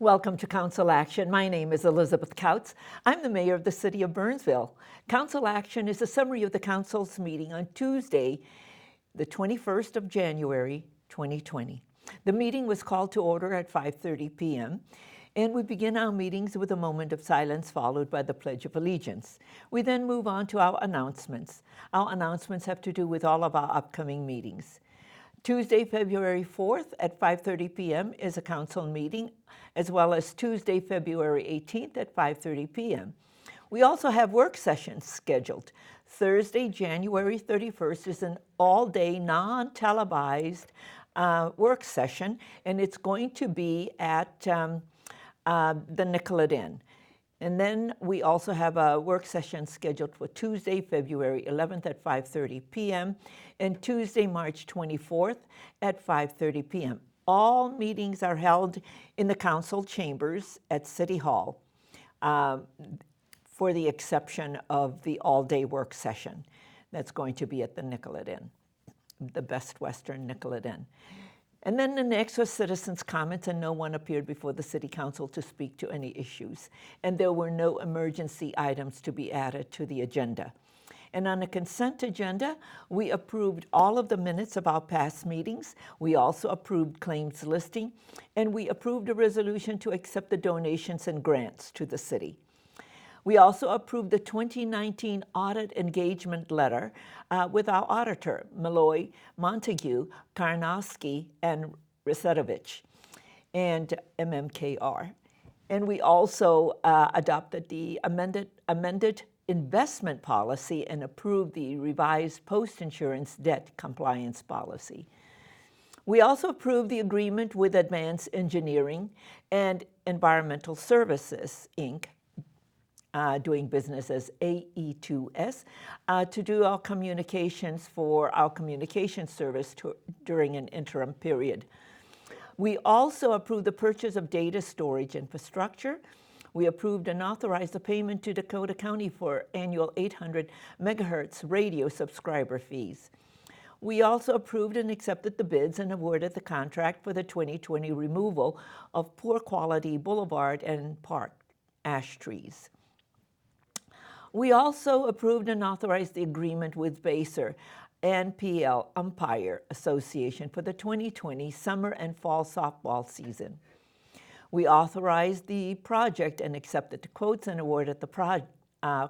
Welcome to Council Action. My name is Elizabeth Kautz. I'm the mayor of the city of Burnsville. Council Action is a summary of the council's meeting on Tuesday, the 21st of January, 2020. The meeting was called to order at 5:30 p.m. and we begin our meetings with a moment of silence followed by the Pledge of Allegiance. We then move on to our announcements. Our announcements have to do with all of our upcoming meetings. Tuesday, February 4th at 5:30 p.m. is a council meeting, as well as Tuesday, February 18th at 5:30 p.m. We also have work sessions scheduled. Thursday, January 31st is an all-day, non-televised work session, and it's going to be at the Nicollet Inn. And then we also have a work session scheduled for Tuesday, February 11th at 5:30 p.m. and Tuesday, March 24th at 5:30 p.m. All meetings are held in the council chambers at City Hall, for the exception of the all-day work session. That's going to be at the Nicollet Inn, the Best Western Nicollet Inn. And then the next was citizens' comments, and no one appeared before the City Council to speak to any issues. And there were no emergency items to be added to the agenda. And on the consent agenda, we approved all of the minutes of our past meetings. We also approved claims listing, and we approved a resolution to accept the donations and grants to the city. We also approved the 2019 audit engagement letter with our auditor, Malloy, Montague, Karnowski, and Risetovich, and MMKR. And we also adopted the amended investment policy and approved the revised post-insurance debt compliance policy. We also approved the agreement with Advanced Engineering and Environmental Services, Inc., doing business as AE2S, to do our communications for our communication service during an interim period. We also approved the purchase of data storage infrastructure. We approved and authorized the payment to Dakota County for annual 800 megahertz radio subscriber fees. We also approved and accepted the bids and awarded the contract for the 2020 removal of poor quality boulevard and park ash trees. We also approved and authorized the agreement with Baser and PL Umpire Association for the 2020 summer and fall softball season. We authorized the project and accepted the quotes and awarded the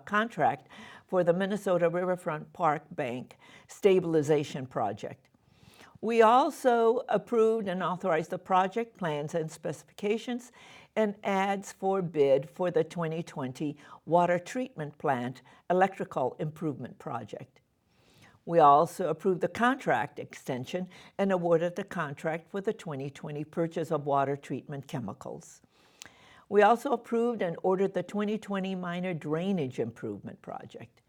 contract for the Minnesota Riverfront Park Bank Stabilization Project. We also approved and authorized the project plans and specifications and ads for bid for the 2020 water treatment plant electrical improvement project. We also approved the contract extension and awarded the contract for the 2020 purchase of water treatment chemicals. We also approved and ordered the 2020 minor drainage improvement project.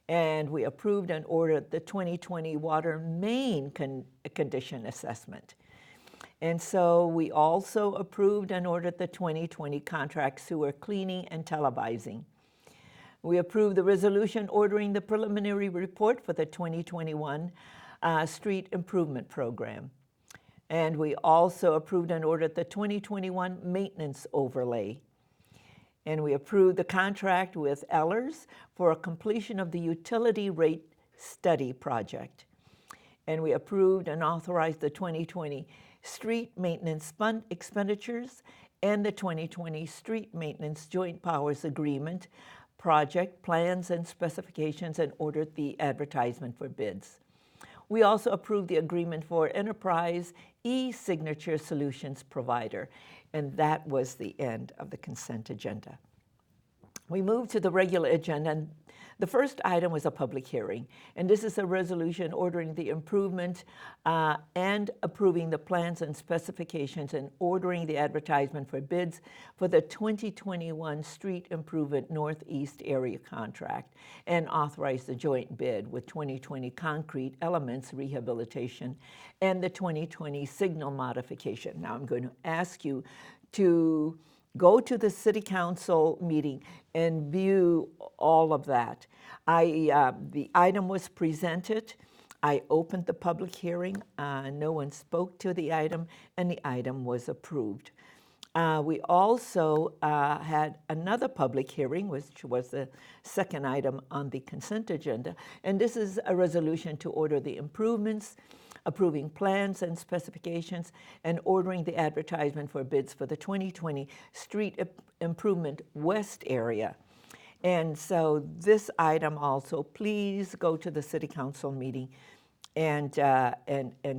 And we approved and ordered the 2020 water main condition assessment. And so we also approved and ordered the 2020 contract sewer cleaning and televising. We approved the resolution ordering the preliminary report for the 2021 street improvement program. And we also approved and ordered the 2021 maintenance overlay. And we approved the contract with Ellers for a completion of the utility rate study project. And we approved and authorized the 2020 street maintenance fund expenditures and the 2020 street maintenance joint powers agreement project plans and specifications and ordered the advertisement for bids. We also approved the agreement for Enterprise e-signature solutions provider, and that was the end of the consent agenda. We moved to the regular agenda, and the first item was a public hearing, and this is a resolution ordering the improvement and approving the plans and specifications and ordering the advertisement for bids for the 2021 Street Improvement Northeast Area Contract and authorize the joint bid with 2020 Concrete Elements Rehabilitation and the 2020 Signal Modification. Now I'm going to ask you to go to the City Council meeting and view all of that. The item was presented. I opened the public hearing. No one spoke to the item, and the item was approved. We also had another public hearing, which was the second item on the consent agenda, and this is a resolution to order the improvements, approving plans and specifications, and ordering the advertisement for bids for the 2020 Street Improvement West area. And so this item also, please go to the City Council meeting and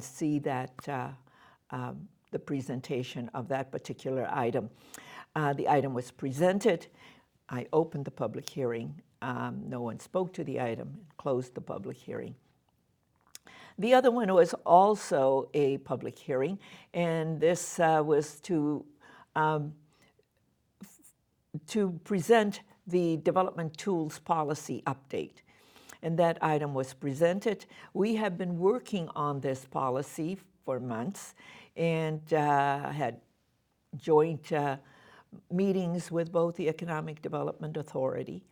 see that the presentation of that particular item. The item was presented. I opened the public hearing. No one spoke to the item, closed the public hearing. The other one was also a public hearing, and this was to present the development tools policy update. And that item was presented. We have been working on this policy for months and had joint meetings with both the Economic Development Authority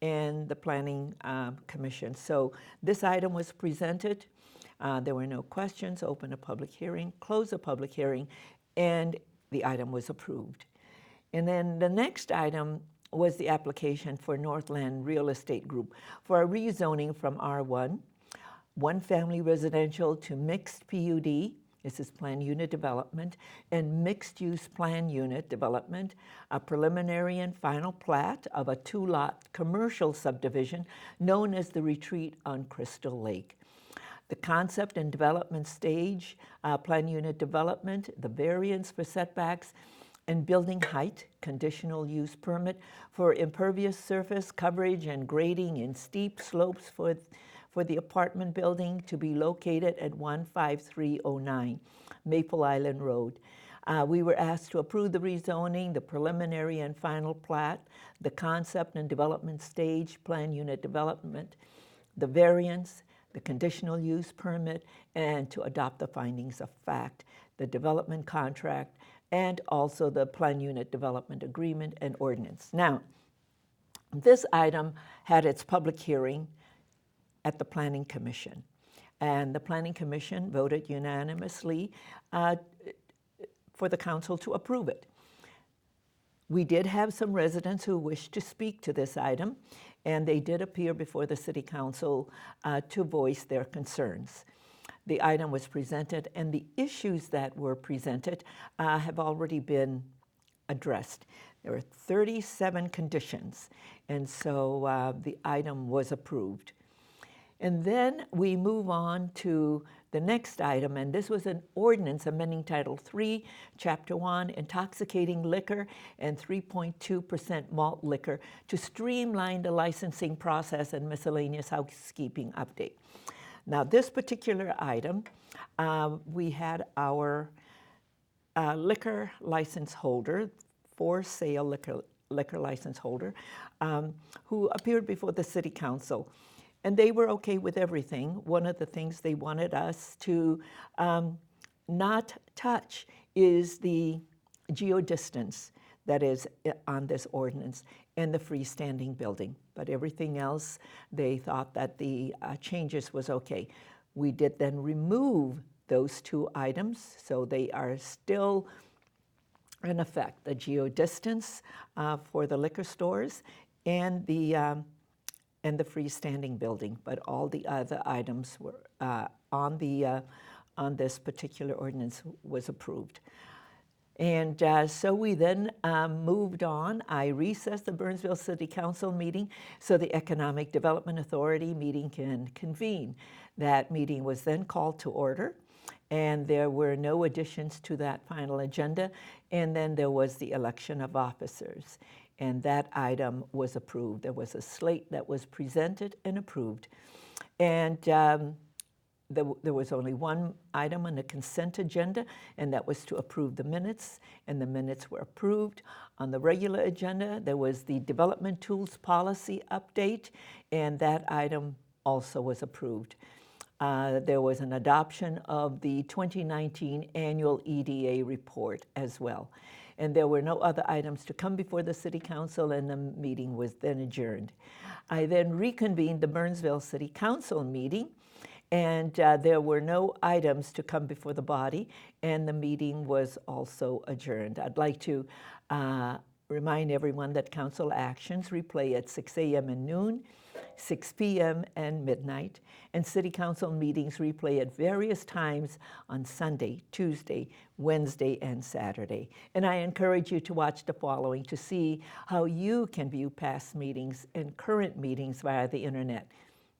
and the Planning Commission. So this item was presented. There were no questions, opened a public hearing, closed the public hearing, and the item was approved. And then the next item was the application for Northland Real Estate Group for a rezoning from R1, one family residential to mixed PUD, this is planned unit development, and mixed use plan unit development, a preliminary and final plat of a 2-lot commercial subdivision known as the Retreat on Crystal Lake. The concept and development stage, plan unit development, the variance for setbacks, and building height, conditional use permit for impervious surface coverage and grading in steep slopes for the apartment building to be located at 15309 Maple Island Road. We were asked to approve the rezoning, the preliminary and final plat, the concept and development stage, plan unit development, the variance, the conditional use permit, and to adopt the findings of fact, the development contract, and also the plan unit development agreement and ordinance. Now, this item had its public hearing at the Planning Commission, and the Planning Commission voted unanimously for the council to approve it. We did have some residents who wished to speak to this item, and they did appear before the City Council to voice their concerns. The item was presented, and the issues that were presented have already been addressed. There were 37 conditions, and so the item was approved. And then we move on to the next item, and this was an ordinance amending Title 3, Chapter 1, intoxicating liquor and 3.2% malt liquor to streamline the licensing process and miscellaneous housekeeping update. Now, this particular item, we had our liquor license holder, for sale liquor license holder, who appeared before the City Council. And they were okay with everything. One of the things they wanted us to not touch is the geodistance that is on this ordinance and the freestanding building. But everything else, they thought that the changes was okay. We did then remove those two items, so they are still in effect, the geodistance for the liquor stores and the freestanding building, but all the other items were on this particular ordinance was approved. And so we then moved on. I recessed the Burnsville City Council meeting so the Economic Development Authority meeting can convene. That meeting was then called to order, and there were no additions to that final agenda. And then there was the election of officers, and that item was approved. There was a slate that was presented and approved. And there was only one item on the consent agenda, and that was to approve the minutes, and the minutes were approved. On the regular agenda, there was the development tools policy update, and that item also was approved. There was an adoption of the 2019 annual EDA report as well. And there were no other items to come before the City Council, and the meeting was then adjourned. I then reconvened the Burnsville City Council meeting, And there were no items to come before the body, and the meeting was also adjourned. I'd like to remind everyone that council actions replay at 6 a.m. and noon, 6 p.m. and midnight, and city council meetings replay at various times on Sunday, Tuesday, Wednesday, and Saturday. And I encourage you to watch the following to see how you can view past meetings and current meetings via the internet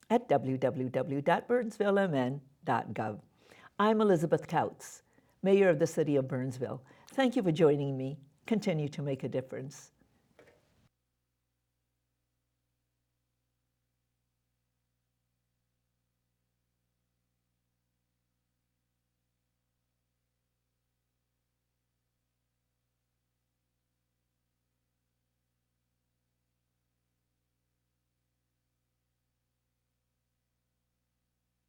at www.burnsvillemn.gov. I'm Elizabeth Kautz, Mayor of the City of Burnsville. Thank you for joining me. Continue to make a difference.